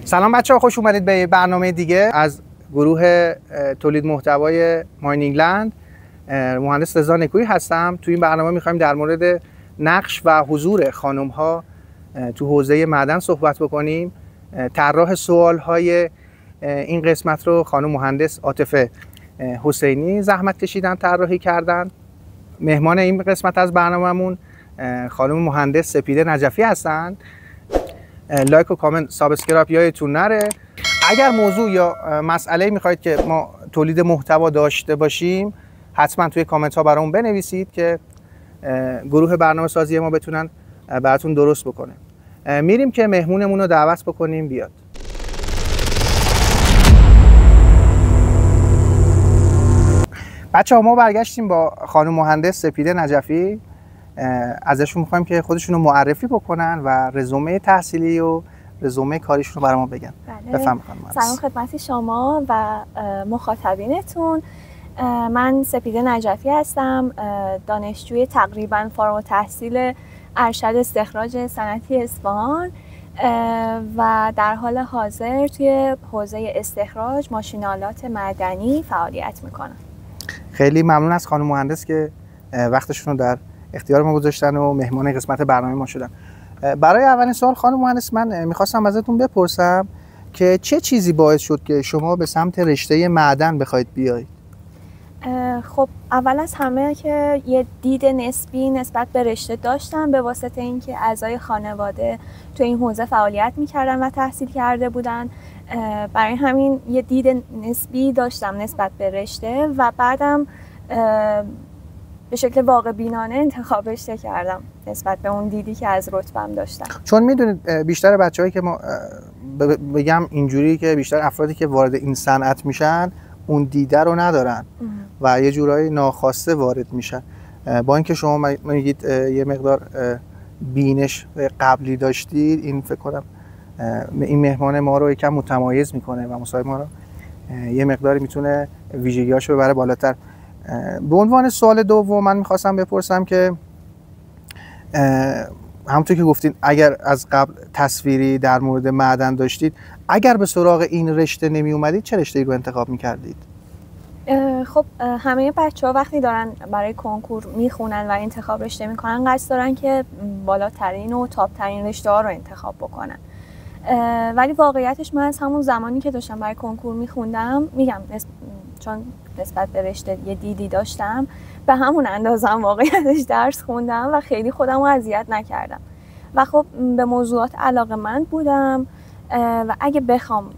سلام بچه‌ها، خوش اومدید به برنامه دیگه از گروه تولید محتوای ماینینگلند. مهندس رضا نکویی هستم. تو این برنامه می‌خوایم در مورد نقش و حضور خانم‌ها تو حوزه معدن صحبت بکنیم. طراح سوال‌های این قسمت رو خانم مهندس عاطفه حسینی زحمت کشیدن طراحی کردن. مهمان این قسمت از برنامه‌مون خانم مهندس سپیده نجفی هستن. لایک و کامنت سابسکرایب یادتون نره. اگر موضوع یا مسئله میخواید که ما تولید محتوا داشته باشیم حتما توی کامنت ها برامون بنویسید که گروه برنامه سازی ما بتونن براتون درست بکنه. میریم که مهمونمون رو دعوت بکنیم بیاد. بچه ها، ما برگشتیم با خانم مهندس سپیده نجفی. ازشون میخوایم که خودشون رو معرفی بکنن و رزومه تحصیلی و رزومه کاریشون رو برای ما بگن. بله. بفهم. سلام خدمت شما و مخاطبینتون. من سپیده نجفی هستم، دانشجوی تقریبا فارغ التحصیل ارشد استخراج صنعتی اصفهان و در حال حاضر توی حوزه استخراج ماشین‌آلات معدنی فعالیت میکنم. خیلی ممنون از خانم مهندس که وقتشون رو در اختیار ما گذاشتن و مهمان قسمت برنامه ما شدن. برای اولین سوال خانم مهندس، من میخواستم ازتون بپرسم که چه چیزی باعث شد که شما به سمت رشته معدن بخواید بیایید؟ خب اول از همه که یه دید نسبی نسبت به رشته داشتم به واسطه اینکه اعضای خانواده تو این حوزه فعالیت میکردن و تحصیل کرده بودن. برای همین یه دید نسبی داشتم نسبت به رشته و بعدم به شکل واقع بینانه انتخاب رشته کردم نسبت به اون دیدی که از رتبه‌ام داشتم. چون میدونید بیشتر بچه‌هایی که ما بگم اینجوری که بیشتر افرادی که وارد این صنعت میشن اون دیده رو ندارن و یه جورایی ناخواسته وارد میشن. با اینکه شما میگید یه مقدار بینش قبلی داشتید، این فکر کنم این مهمان ما رو یکم متمایز میکنه و مصاحبه ما رو یه مقداری میتونه ویژگی‌هاشو ببره بالاتر. به عنوان سوال دوم من میخواستم بپرسم که همونطور که گفتین اگر از قبل تصویری در مورد معدن داشتید، اگر به سراغ این رشته نمی اومدید چه رشته‌ای رو انتخاب میکردید؟ خب همه بچه‌ها وقتی دارن برای کنکور میخونن و انتخاب رشته میکنن قصد دارن که بالاترین و تاپ‌ترین رشته‌ها رو انتخاب بکنن. ولی واقعیتش من از همون زمانی که داشتم برای کنکور میخوندم، میگم چون نسبت به رشته یه دیدی داشتم، به همون اندازم واقعیتش درس خوندم و خیلی خودم رو اذیت نکردم و خب به موضوعات علاقه‌مند بودم و اگه بخوام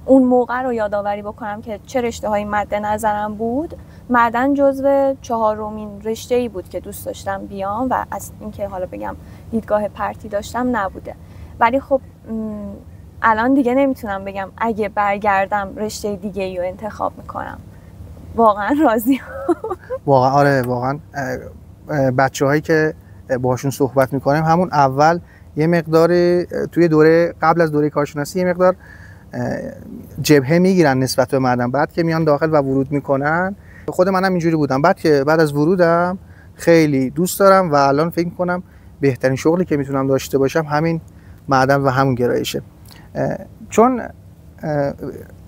اون موقع رو یادآوری بکنم که چه رشته‌هایی مد نظرم بود، معدن جزو 4مین رشته‌ای بود که دوست داشتم بیام و از اینکه حالا بگم دیدگاه پرتی داشتم نبوده. ولی خب الان دیگه نمیتونم بگم اگه برگردم رشته دیگه ای رو انتخاب میکنم. واقعا راضیم. واقعا آره، واقعا بچه‌هایی که باهاشون صحبت میکنیم همون اول یه مقدار توی دوره قبل از دوره کارشناسی یه مقدار جبهه میگیرن نسبت به معدن، بعد که میان داخل و ورود میکنن. خود منم اینجوری بودم. بعد از ورودم خیلی دوست دارم و الان فکر میکنم بهترین شغلی که میتونم داشته باشم همین معدن و همون گرایشه. چون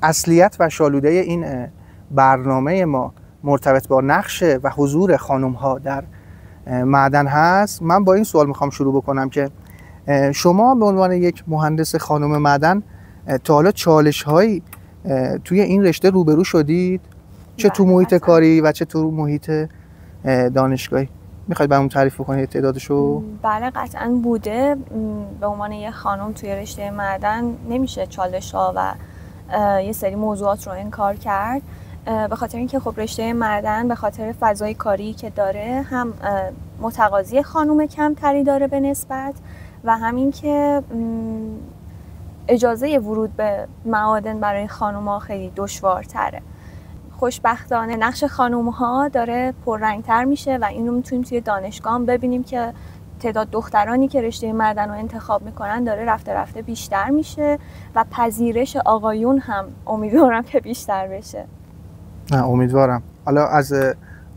اصلیت و شالوده این برنامه ما مرتبط با نقش و حضور خانم ها در معدن هست، من با این سوال میخوام شروع بکنم که شما به عنوان یک مهندس خانم معدن تا حالا چالش هایی توی این رشته روبرو شدید؟ چه تو محیط کاری و چه تو محیط دانشگاهی؟ میخواید برامون تعریف بکنید تعدادشو؟ بله قطعا بوده. به عنوان یه خانم توی رشته معدن نمیشه چالش ها و یه سری موضوعات رو انکار کرد، به خاطر اینکه خب رشته معدن به خاطر فضای کاری که داره هم متقاضی خانم کمتری داره به نسبت و همین که اجازه ورود به معادن برای خانوما خیلی دشوارتره. خوشبختانه نقش خانوم‌ها داره پررنگ‌تر میشه و این رو میتونیم توی دانشگاه هم ببینیم که تعداد دخترانی که رشته معدن رو انتخاب میکنن داره رفته رفته بیشتر میشه و پذیرش آقایون هم امیدوارم که بیشتر بشه. نه امیدوارم. حالا از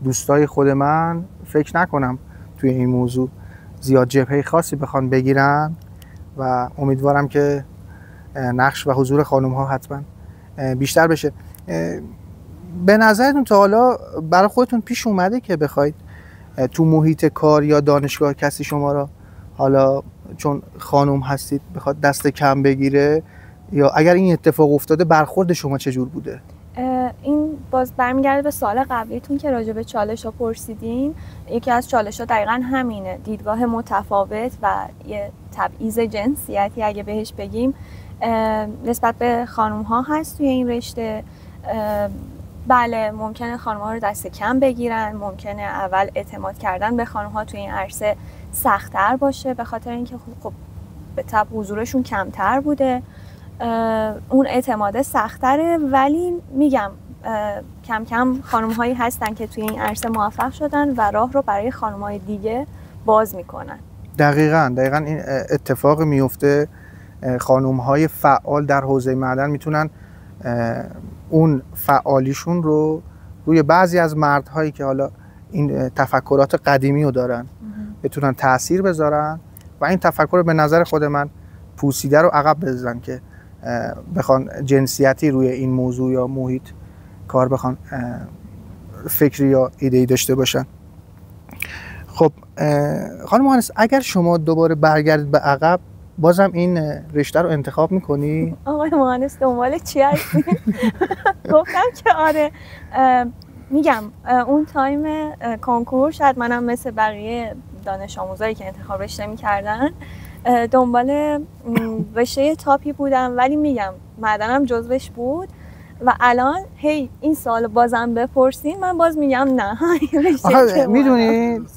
دوستای خود من فکر نکنم توی این موضوع زیاد جبهه خاصی بخوان بگیرن و امیدوارم که نقش و حضور خانم ها حتما بیشتر بشه. به نظرتون تا حالا برای خودتون پیش اومده که بخواید تو محیط کار یا دانشگاه کسی شما را، حالا چون خانم هستید، بخواد دست کم بگیره؟ یا اگر این اتفاق افتاده برخورد شما چجور بوده؟ این باز برمیگرده به سوال قبلیتون که راجع به چالش‌ها پرسیدین. یکی از چالش‌ها دقیقاً همینه، دیدگاه متفاوت و یه تبعیض جنسیتی اگه بهش بگیم نسبت به خانم‌ها هست توی این رشته. بله ممکنه خانم‌ها رو دست کم بگیرن، ممکنه اول اعتماد کردن به خانم‌ها توی این عرصه سخت‌تر باشه به خاطر اینکه خب به طبع حضورشون کمتر بوده، اون اعتماد سخت‌تره. ولی میگم کم کم خانم‌هایی هستن که توی این عرصه موفق شدن و راه رو برای خانم‌های دیگه باز میکنن. دقیقاً این اتفاق میفته. خانم‌های فعال در حوزه معدن میتونن اون فعالیشون رو روی بعضی از مردهایی که حالا این تفکرات قدیمی رو دارن بتونن تأثیر بذارن و این تفکر به نظر خود من پوسیده رو عقب بزنن که بخوان جنسیتی روی این موضوع یا محیط کار بخوان فکری یا ایده‌ای داشته باشن. خب خانم مهندس، اگر شما دوباره برگردید به عقب، بازم این رشته رو انتخاب میکنی؟ آقای مهندس دنبال چی هستی؟ گفتم که آره. میگم اون تایم کنکور شاید منم مثل بقیه دانش آموزایی که انتخاب رشته میکردن دنبال رشته تاپی بودم، ولی میگم معدنم جزوش بود و الان هی این سوال بازم بپرسین من باز میگم نه. آخه میدونید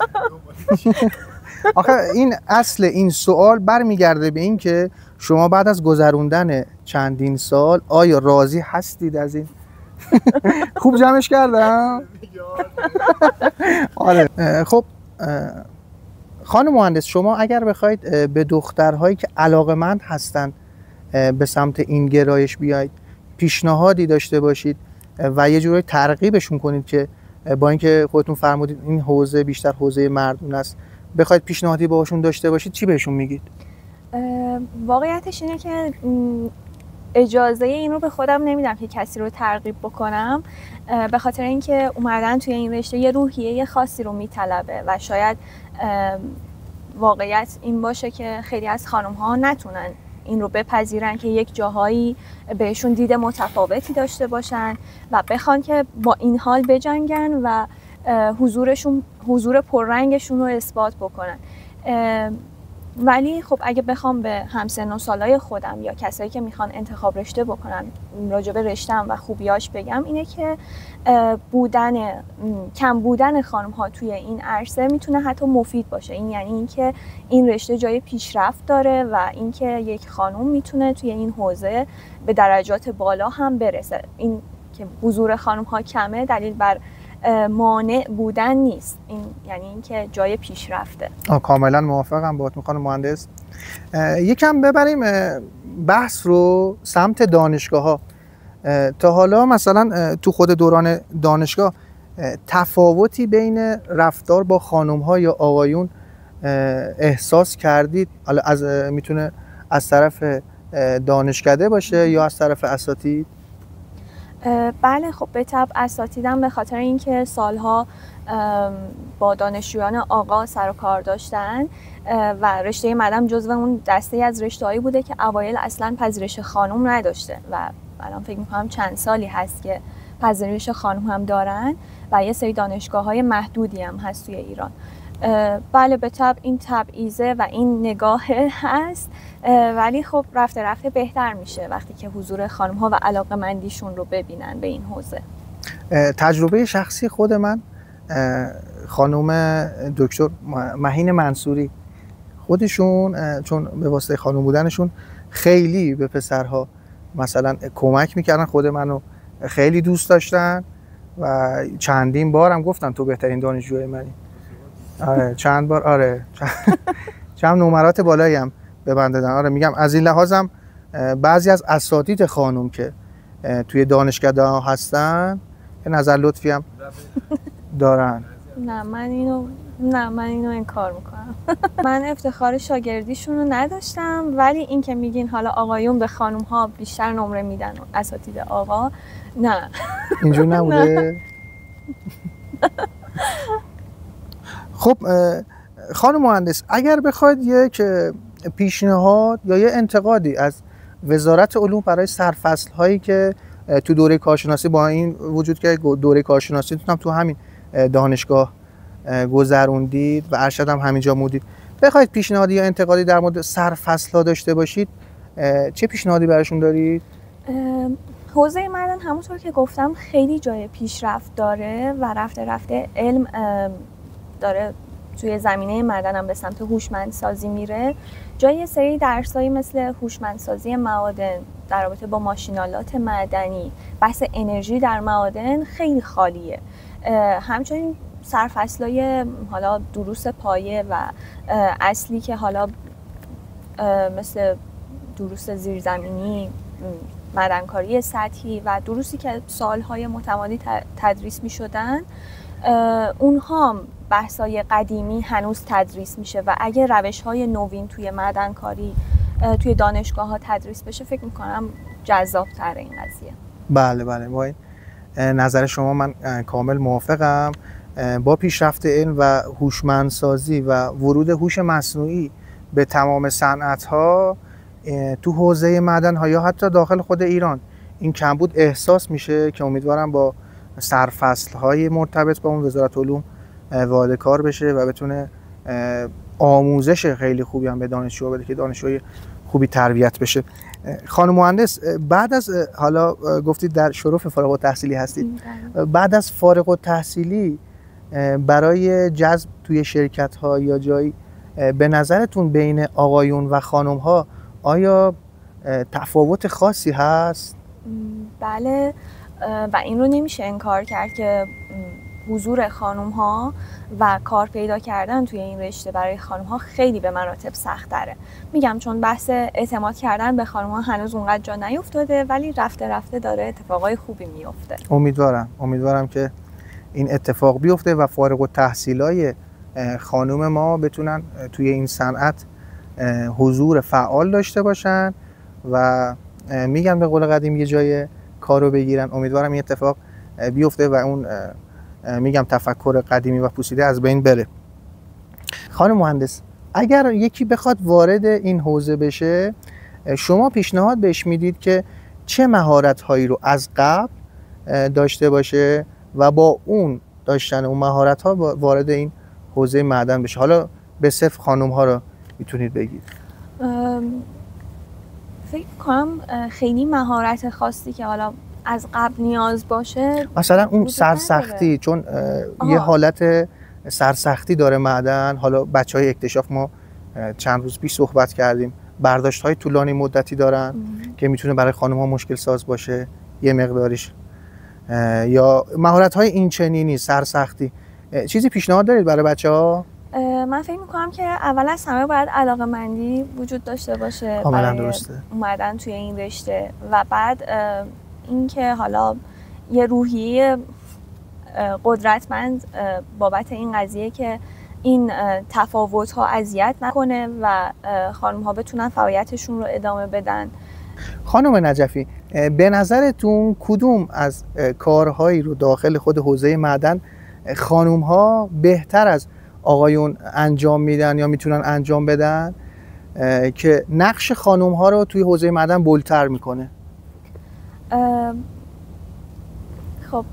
آخه این اصل این سوال برمیگرده به این که شما بعد از گذروندن چندین سال آیا راضی هستید از این؟ خوب جمعش کردم؟ آره. خب خانم مهندس، شما اگر بخواید به دخترهایی که علاقه‌مند هستن به سمت این گرایش بیاید پیشنهادی داشته باشید و یه جوری ترغیبشون کنید که با اینکه خودتون فرمودید این حوزه بیشتر حوزه مردون است، بخواید پیشنهادی باهاشون داشته باشید، چی بهشون میگید؟ واقعیتش اینه که اجازه این رو به خودم نمیدم که کسی رو ترغیب بکنم، به خاطر اینکه اومدن توی این رشته یه روحیه خاصی رو میطلبه و شاید واقعیت این باشه که خیلی از خانم‌ها نتونن این رو بپذیرن که یک جاهایی بهشون دید متفاوتی داشته باشن و بخوان که با این حال بجنگن و حضور پررنگشون رو اثبات بکنن. ولی خب اگه بخوام به همسن و سالای خودم یا کسایی که میخوان انتخاب رشته بکنن راجع به رشته‌ام و خوبیاش بگم، اینه که کم بودن خانم ها توی این عرصه میتونه حتی مفید باشه. این یعنی اینکه این رشته جای پیشرفت داره و اینکه یک خانم میتونه توی این حوزه به درجات بالا هم برسه. این که حضور خانم ها کمه دلیل بر مانع بودن نیست، این یعنی اینکه جای پیشرفته. کاملا موافقم باهاتون خانم مهندس. یکم ببریم بحث رو سمت دانشگاه ها. تا حالا مثلا تو خود دوران دانشگاه تفاوتی بین رفتار با خانم ها یا آقایون احساس کردید؟ حالا میتونه از طرف دانشکده باشه یا از طرف اساتید؟ بله خب به طبع اساتیدم به خاطر اینکه سالها با دانشجویان آقا سر و کار داشتن و رشته معدن جزو اون دسته از رشته‌هایی بوده که اوایل اصلا پذیرش خانم نداشته و الان فکر می‌کنم چند سالی هست که پذیرش خانم هم دارن و یه سری دانشگاه‌های محدودی هم هست توی ایران. بله به طبع این تبعیضه و این نگاه هست، ولی خب رفته رفته بهتر میشه وقتی که حضور خانم ها و علاقه‌مندیشون رو ببینن به این حوزه. تجربه شخصی خود من، خانم دکتر مهین منصوری خودشون چون به واسطه خانم بودنشون خیلی به پسرها مثلا کمک میکردن، خود منو خیلی دوست داشتن و چندین بارم گفتن تو بهترین دانشجوی منی. آره چند بار، آره چند نمرات بالایی هم به من دادن. آره میگم از این لحاظم بعضی از اساتید خانم که توی دانشکده ها هستن یه نظر لطفی هم دارن. نه من اینو نه من اینو انکار میکنم. من افتخار شاگردیشون رو نداشتم، ولی این که میگین حالا آقایون به خانوم ها بیشتر نمره میدن و اساتید آقا، نه اینجور نبوده؟ خب خانم مهندس، اگر بخواید یک پیشنهاد یا یه انتقادی از وزارت علوم برای سرفصل هایی که تو دوره کارشناسی، با این وجود که دوره کارشناسی تو همین دانشگاه گذروندید و ارشد هم همینجا بودید، بخواید پیشنهادی یا انتقادی در مورد سرفصل ها داشته باشید، چه پیشنهادی براشون دارید؟ حوزه معدن همونطور که گفتم خیلی جای پیشرفت داره و رفته رفته علم داره توی زمینه معدن هم به سمت هوشمندسازی میره. جای یه سری درسایی مثل هوشمندسازی معادن در رابطه با ماشینالات معدنی، بحث انرژی در معادن خیلی خالیه. همچنین سرفصلای حالا دروس پایه و اصلی که حالا مثل دروس زیرزمینی، معدنکاری سطحی و دروسی که سالهای متمادی تدریس می شدن، اونها بحثای قدیمی هنوز تدریس میشه و اگه روش‌های نوین توی معدنکاری توی دانشگاه ها تدریس بشه، فکر میکنم جذاب‌تر این قضیه. بله با این نظر شما من کامل موافقم. با پیشرفت علم و هوشمندسازی و ورود هوش مصنوعی به تمام صنعت‌ها تو حوزه معدن‌ها یا حتی داخل خود ایران این کمبود احساس میشه که امیدوارم با سرفصل‌های مرتبط با اون وزارت علوم وارد کار بشه و بتونه آموزش خیلی خوبی هم به دانشجو بده که دانشجوی خوبی تربیت بشه. خانم مهندس، بعد از حالا گفتید در شرف فارغ التحصیلی هستید، بعد از فارغ التحصیلی برای جذب توی شرکت‌ها یا جایی به نظرتون بین آقایون و خانم‌ها آیا تفاوت خاصی هست؟ بله، و این رو نمیشه انکار کرد که حضور خانم‌ها و کار پیدا کردن توی این رشته برای خانم‌ها خیلی به مراتب سخت‌تره. میگم چون بحث اعتماد کردن به خانم‌ها هنوز اونقدر جا نیفتاده، ولی رفته رفته داره اتفاقای خوبی میفته. امیدوارم که این اتفاق بیفته و فارغ التحصیلای خانم ما بتونن توی این صنعت حضور فعال داشته باشن و میگم به قول قدیم یه جای کارو بگیرن. امیدوارم این اتفاق بیفته و اون میگم تفکر قدیمی و پوسیده از بین بره. خانم مهندس، اگر یکی بخواد وارد این حوزه بشه، شما پیشنهاد بهش میدید که چه مهارت‌هایی رو از قبل داشته باشه و با اون داشتن اون مهارت‌ها وارد این حوزه معدن بشه؟ حالا به صرف خانم‌ها رو میتونید بگید. فکر کنم خیلی مهارت خاصی که حالا از قبل نیاز باشه، مثلا اون سرسختی، چون یه حالت سرسختی داره معدن. حالا بچهای اکتشاف ما چند روز پیش صحبت کردیم، برداشت‌های طولانی مدتی دارن که میتونه برای خانم‌ها مشکل ساز باشه یه مقداریش، یا مهارت‌های این چنینی سرسختی. چیزی پیشنهاد دارید برای بچه‌ها؟ من فکر میکنم که اول از همه باید علاقه‌مندی وجود داشته باشه برای اومدن توی این رشته و بعد اینکه حالا یه روحیه قدرتمند بابت این قضیه که این تفاوت‌ها اذیت نکنه و خانم‌ها بتونن فعالیتشون رو ادامه بدن. خانم نجفی، به نظرتون کدوم از کارهایی رو داخل خود حوزه معدن خانم‌ها بهتر از آقایون انجام میدن یا میتونن انجام بدن که نقش خانم‌ها رو توی حوزه معدن بولتر میکنه؟ خب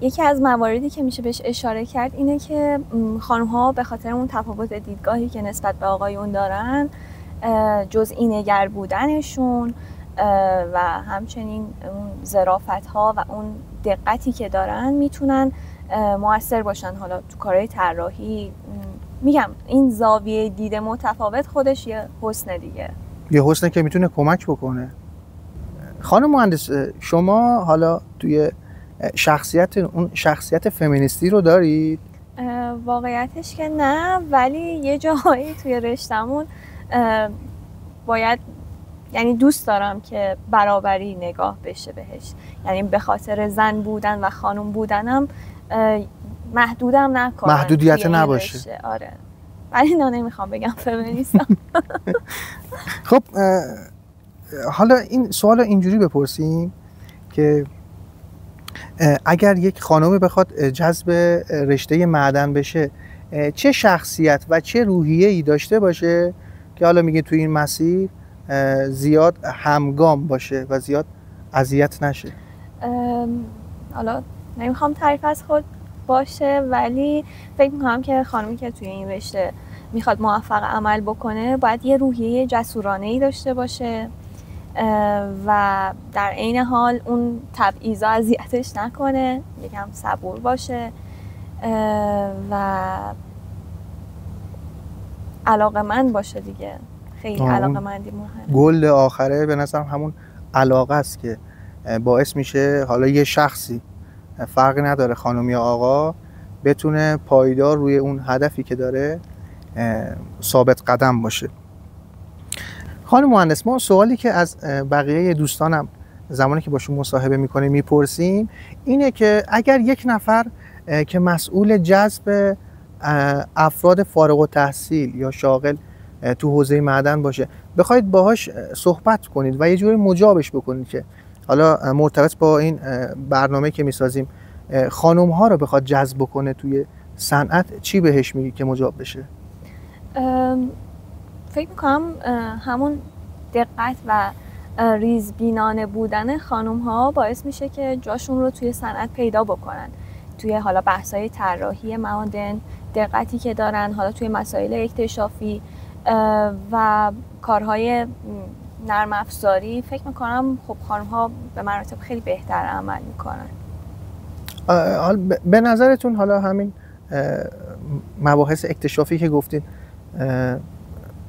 یکی از مواردی که میشه بهش اشاره کرد اینه که خانم‌ها به خاطر اون تفاوت دیدگاهی که نسبت به آقایون دارن، جزئی نگر بودنشون و همچنین اون ظرافت‌ها و اون دقتی که دارن میتونن مؤثر باشن حالا تو کارهای طراحی. میگم این زاویه دید متفاوت خودش یه حسن دیگه، یه حسنه که میتونه کمک بکنه. خانم مهندس، شما حالا توی شخصیت فمینیستی رو دارید؟ واقعیتش که نه، ولی یه جایی توی رشتمون باید، یعنی دوست دارم که برابری نگاه بشه بهش، یعنی به خاطر زن بودن و خانم بودنم محدودم نکنن، محدودیت نباشه. آره، ولی اینا نمیخوام بگم فمینیستم. خب حالا این سوال اینجوری بپرسیم که اگر یک خانم بخواد جذب رشته معدن بشه، چه شخصیت و چه روحیه‌ای داشته باشه که حالا میگه توی این مسیر زیاد همگام باشه و زیاد اذیت نشه؟ حالا نمیخوام تعریف از خود باشه، ولی فکر میکنم که خانمی که توی این رشته میخواد موفق عمل بکنه باید یه روحیه جسورانه‌ای داشته باشه و در عین حال اون تبعیضا اذیتش نکنه، یکم صبور باشه و علاقه‌مند باشه دیگه. خیلی علاقه‌مندی مهمه. گل آخره به نظرم همون علاقه است که باعث میشه حالا یه شخصی، فرقی نداره خانم یا آقا، بتونه پایدار روی اون هدفی که داره ثابت قدم باشه. خانم مهندس، ما سوالی که از بقیه دوستانم زمانی که باشون مصاحبه میکنیم میپرسیم اینه که اگر یک نفر که مسئول جذب افراد فارغ التحصیل یا شاغل تو حوزه معدن باشه، بخواید باهاش صحبت کنید و یه جوری مجابش بکنید که حالا مرتبط با این برنامه که میسازیم خانم ها رو بخواد جذب کنه توی صنعت، چی بهش میگی که مجاب بشه؟ فکر میکنم همون دقت و ریزبینانه بودن خانم ها باعث میشه که جاشون رو توی صنعت پیدا بکنن، توی حالا بحث‌های طراحی معادن، دقتی که دارن حالا توی مسائل اکتشافی و کارهای نرم افزاری. فکر میکنم خب خانم ها به مراتب خیلی بهتر عمل میکنن. به نظرتون حالا همین مباحث اکتشافی که گفتین،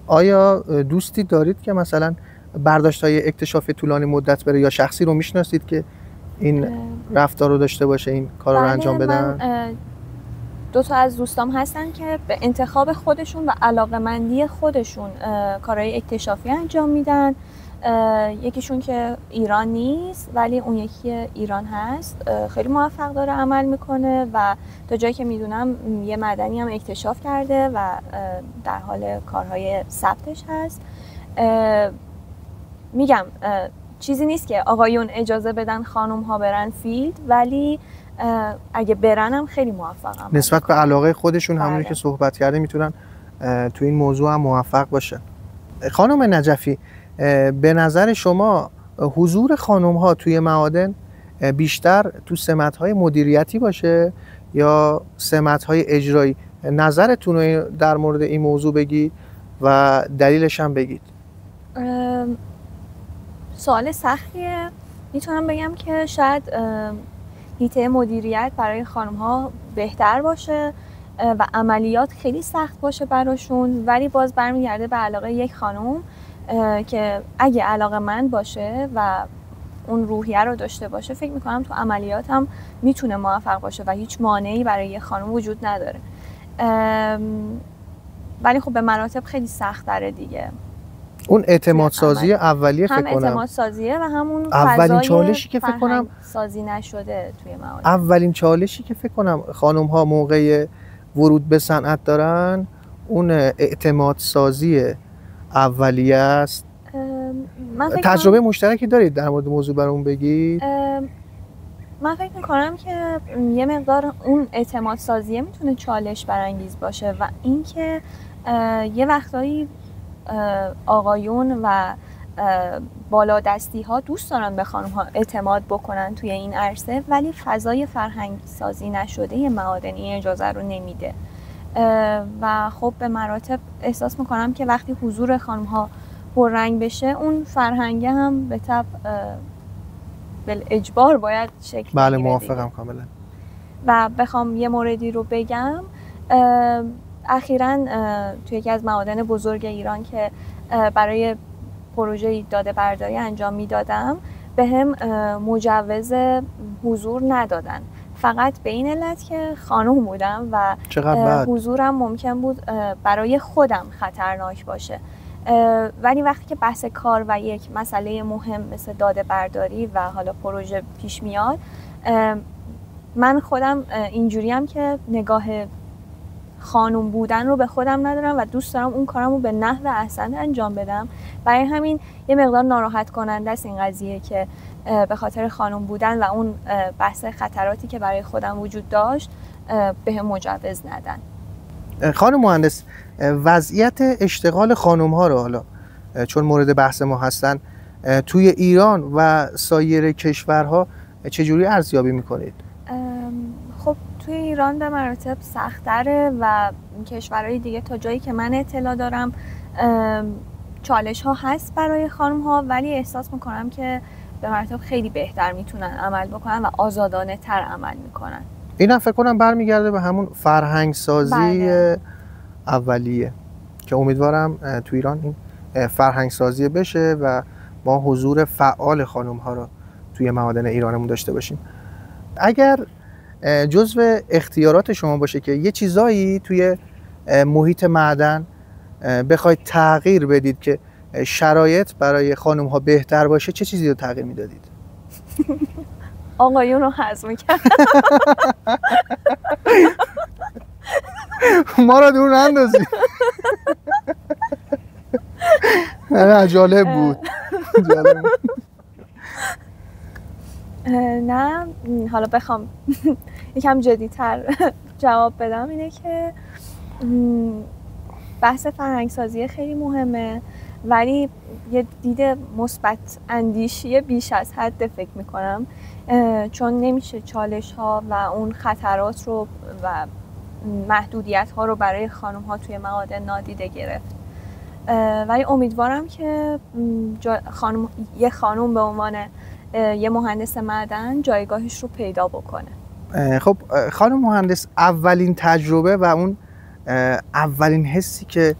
آیا دوستی دارید که مثلا برداشت‌های اکتشافی طولانی مدت بره یا شخصی رو میشناسید که این رفتار رو داشته باشه، این کار رو انجام بدن؟ دو تا از دوستام هستن که به انتخاب خودشون و علاقه‌مندی خودشون کارهای اکتشافی انجام میدن. یکیشون که ایران نیست ولی اون یکی ایران هست، خیلی موفق داره عمل میکنه و تا جایی که میدونم یه معدنی هم اکتشاف کرده و در حال کارهای ثبتش هست. میگم چیزی نیست که آقایون اجازه بدن خانم ها برن فیلد، ولی اگه برن هم خیلی موفق هم نسبت به علاقه خودشون همونی که صحبت کرده میتونن تو این موضوع هم موفق باشن. خانم نجفی، به نظر شما حضور خانم ها توی معادن بیشتر تو سمت‌های مدیریتی باشه یا سمت‌های اجرایی؟ نظرتون رو در مورد این موضوع بگید و دلیلش هم بگید. سوال سختیه. میتونم بگم که شاید حیطه مدیریت برای خانم ها بهتر باشه و عملیات خیلی سخت باشه براشون، ولی باز برمیگرده به علاقه یک خانم که اگه علاقه‌مند باشه و اون روحیه رو داشته باشه، فکر میکنم تو عملیات هم میتونه موفق باشه و هیچ مانعی برای یک خانم وجود نداره. ولی خب به مراتب خیلی سخت داره دیگه. اون اعتماد سازی اولیه فکر کنم، هم اعتماد سازیه و همون اولین چالشی که فکر کنم سازی نشده توی معادن. اولین چالشی که فکر کنم خانم ها موقع ورود به صنعت دارن اون اعتماد سازی اولیه است. تجربه مشترکی دارید در مورد موضوع برامون بگید؟ من فکر میکنم که یه مقدار اون اعتماد سازیه میتونه چالش برانگیز باشه و اینکه یه وقتایی آقایون و بالادستی ها دوست دارن به خانم ها اعتماد بکنن توی این عرصه، ولی فضای فرهنگ سازی نشده معادنی اجازه رو نمیده و خب به مراتب احساس میکنم که وقتی حضور خانم ها پررنگ بشه، اون فرهنگه هم به طب بالاجبار باید شکل بگیره. بله، موافقم کاملا. و بخوام یه موردی رو بگم، اخیراً توی یکی از معادن بزرگ ایران که برای پروژه داده برداری انجام میدادم، به هم مجوز حضور ندادن، فقط به این علت که خانم بودم و حضورم ممکن بود برای خودم خطرناک باشه. ولی وقتی که بحث کار و یک مسئله مهم مثل داده برداری و حالا پروژه پیش میاد، من خودم اینجوریم که نگاه خانم بودن رو به خودم ندارم و دوست دارم اون کارم رو به نحو احسن انجام بدم. برای همین یه مقدار ناراحت کننده است این قضیه که به خاطر خانم بودن و اون بحث خطراتی که برای خودم وجود داشت بهم مجوز ندن. خانم مهندس، وضعیت اشتغال خانم ها رو حالا چون مورد بحث ما هستن توی ایران و سایر کشورها چجوری ارزیابی میکنید؟ خب توی ایران به مراتب سخت‌تره و کشورهای دیگه تا جایی که من اطلاع دارم چالش ها هست برای خانم ها، ولی احساس میکنم که به مراتب خیلی بهتر میتونن عمل بکنن و آزادانه تر عمل میکنن. اینم فکر کنم برمیگرده به همون فرهنگ سازی بله. اولیه که امیدوارم تو ایران این فرهنگ سازی بشه و ما حضور فعال خانم ها رو توی معادن ایرانمون داشته باشیم. اگر جزو اختیارات شما باشه که یه چیزایی توی محیط معدن بخواید تغییر بدید که شرایط برای خانم ها بهتر باشه، چه چیزی رو تغییر میدادید؟ آقایون رو حذف می‌کرد. ما را دور نندازید. نه جالب بود. نه حالا بخوام یکم جدی‌تر جواب بدم اینه که بحث فرهنگ‌سازی خیلی مهمه، ولی یه دید مثبت اندیشی بیش از حد فکر میکنم، چون نمیشه چالش ها و اون خطرات رو و محدودیت ها رو برای خانم ها توی معادن نادیده گرفت. ولی امیدوارم که یه خانم به عنوان یه مهندس معدن جایگاهش رو پیدا بکنه. خب خانم مهندس، اولین تجربه و اون اولین حسی که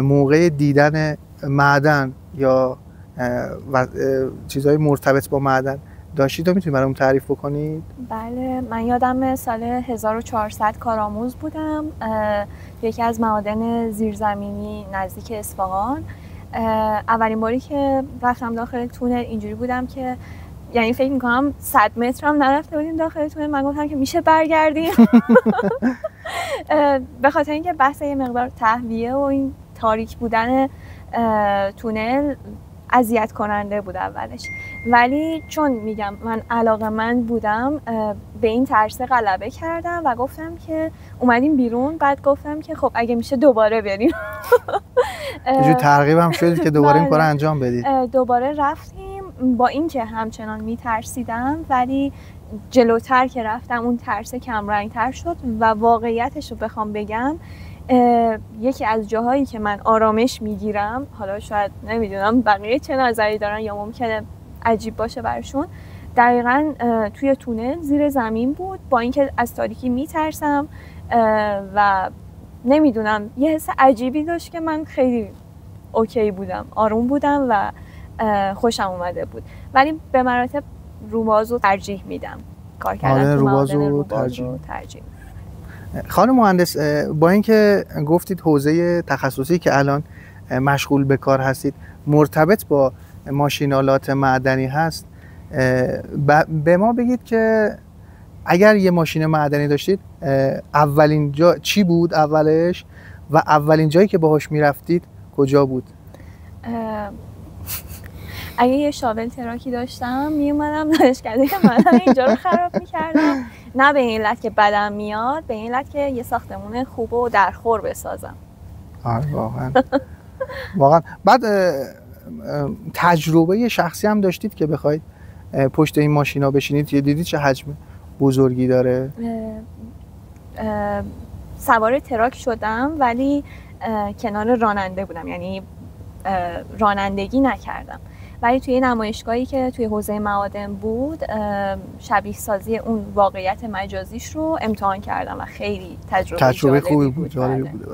موقع دیدن معدن یا چیزهای مرتبط با معدن داشتید رو میتونید برامون تعریف بکنید؟ بله، من یادم سال 1400 کارآموز بودم، یکی از معادن زیرزمینی نزدیک اصفهان. اولین باری که رفتم داخل تونل اینجوری بودم که یعنی فکر میکنم 100 متر هم نرفته بودیم داخل تونل. من گفتم که میشه برگردیم. به خاطر اینکه بحث یه مقدار تهویه و این تاریک بودن تونل اذیت کننده بود اولش، ولی چون میگم من علاقه‌مند بودم به این ترس غلبه کردم و گفتم که اومدیم بیرون. بعد گفتم که خب اگه میشه دوباره بریم. یه ترغیب هم شدید که دوباره این کارو انجام بدید؟ دوباره رفتیم، با اینکه همچنان میترسیدم ولی جلوتر که رفتم اون ترس کم رنگ‌تر شد و واقعیتش رو بخوام بگم یکی از جاهایی که من آرامش میگیرم، حالا شاید نمیدونم بقیه چه نظری دارن یا ممکنه عجیب باشه برشون، دقیقاً توی تونل زیر زمین بود. با اینکه از تاریکی میترسم و نمیدونم یه حس عجیبی داشت که من خیلی اوکی بودم، آروم بودم و خوشم اومده بود. ولی به مراتب روبازو ترجیح میدم، کار کردن تو معادن روبازو ترجیح. خانم مهندس، با اینکه گفتید حوزه تخصصی که الان مشغول به کار هستید مرتبط با ماشین‌آلات معدنی هست، به ما بگید که اگر یه ماشین معدنی داشتید اولین جا چی بود اولش و اولین جایی که باهاش میرفتید کجا بود؟ اگه یه شاول تراکی داشتم میومدم دانشکده که من اینجا رو خراب میکردم، نه به این علت که بدم میاد، به این علت که یه ساختمون خوب و درخور بسازم. واقعا. بعد تجربه شخصی هم داشتید که بخواید پشت این ماشینا بشینید؟ یه دیدید چه حجم بزرگی داره؟ سوار تراک شدم ولی کنار راننده بودم، یعنی رانندگی نکردم، ولی توی نمایشگاهی که توی حوزه معادن بود شبیه سازی اون واقعیت مجازیش رو امتحان کردم و خیلی تجربه خوبی بود. جالبی بوده.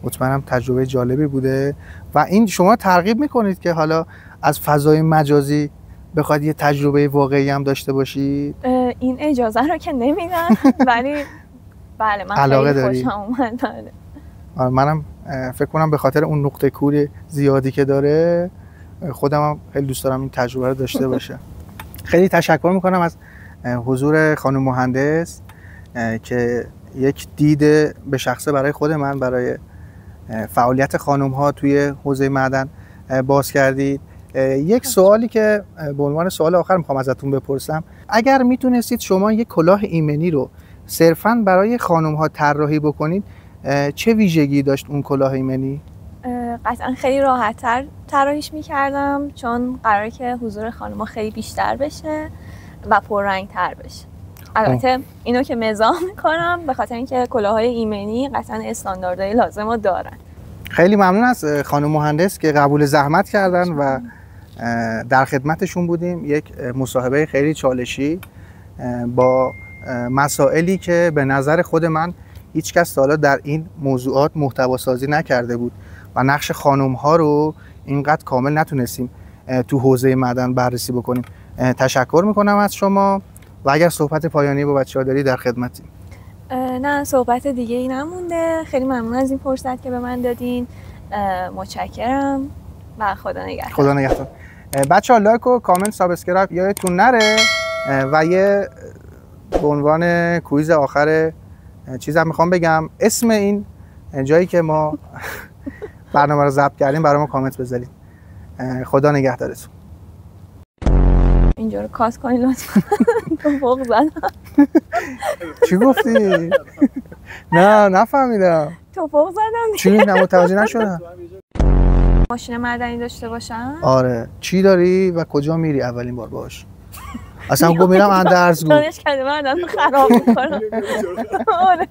مطمئنم تجربه جالبی بوده. و این شما ترغیب میکنید که حالا از فضای مجازی بخواید یه تجربه واقعی هم داشته باشید؟ این اجازه رو که نمیدن، ولی بله من خیلی خوشم اومد. منم فکر کنم به خاطر اون نقطه کور زیادی که داره خودم هم خیلی دوست دارم این تجربه رو داشته باشه. خیلی تشکر میکنم از حضور خانم مهندس که یک دید به شخصه برای خود من برای فعالیت خانم ها توی حوزه معدن باز کردید. یک سوالی که به عنوان سوال آخر میخوام ازتون بپرسم، اگر میتونستید شما یک کلاه ایمنی رو صرفاً برای خانم ها طراحی بکنید چه ویژگی داشت اون کلاه ایمنی؟ قطعا خیلی راحت‌تر طراحیش می‌کردم، چون قراره که حضور خانم‌ها خیلی بیشتر بشه و پررنگ‌تر بشه. البته اینو که مزاح می‌کنم به خاطر اینکه کلاه‌های ایمنی قطعا استانداردهای لازم رو دارن. خیلی ممنون از خانم مهندس که قبول زحمت کردن و در خدمتشون بودیم. یک مصاحبه خیلی چالشی با مسائلی که به نظر خود من هیچ کس تا حالا در این موضوعات محتوا سازی نکرده بود و نقش خانم ها رو اینقدر کامل نتونستیم تو حوزه معدن بررسی بکنیم. تشکر میکنم از شما و اگر صحبت پایانی با بچه‌ها داری در خدمتیم. نه صحبت دیگه ای نمونده. خیلی ممنون از این فرصت که به من دادین. متشکرم و خدا نگهدار. خدا نگهدار. بچه‌ها لایک و کامنت سابسکرایب یادتون نره و یه به عنوان کویز آخر چیزم میخوام بگم، اسم این جایی که ما برنامه رو ضبط کردیم برای ما کامنت بذارید. خدا نگهدارتون. اینجا رو کات کنید لطفا. توفق زدم. چی گفتی؟ نه نفهمیدم. توفق زدم. چی؟ نه متوجه نشدم. ماشین معدنی داشته باشم؟ آره. چی داری و کجا میری اولین بار باش؟ اصلا گفت میرم اندرزگو. دانشکده معدن خراب میکنم. آره.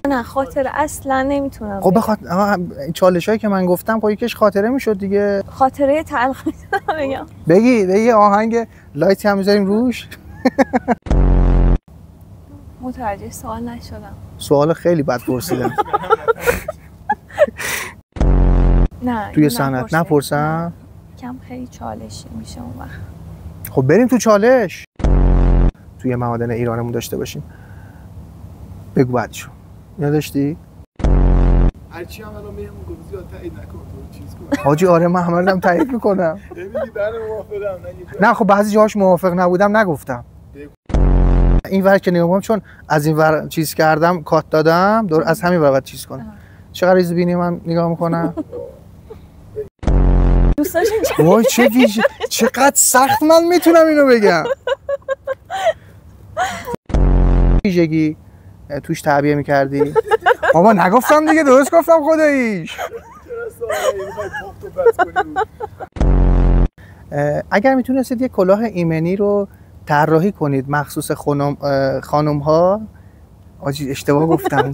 نه خاطره اصلا نمیتونم. خب بخاطر چالشایی که من گفتم خب یکیش خاطره میشد دیگه. خاطره تلخ میتونم بگم. بگی آهنگ لایتی هم میذاریم روش. متوجه سوال نشدم. سوال خیلی بد پرسیدم. نه توی صنعت نپرسم. کم خیلی چالشی میشه اون وقت. خب بریم تو چالش. توی معادن ایرانمون داشته باشیم. بگو بعدشو. یادشتی؟ هرچی هم الان میگم گفت زیاد تایید نکن تو چیز کن. حاجی آره من همه تایید میکنم. ببینید من موافقم نه خب بعضی جاهاش موافق نبودم نگفتم. این ور که نگم چون از این ور چیز کردم کات دادم دور از همین ور بعد چیز کنم. چقدر ریز بینی من نگاه میکنم. دوست داشتین وای چه ویژه چقدر سخت من میتونم اینو بگم. ویژگی توش تعبیه میکردی؟ بابا نگفتم دیگه درست گفتم خداییش. اگر میتونستید یک کلاه ایمنی رو طراحی کنید مخصوص خانم ها، آجی اشتباه گفتم.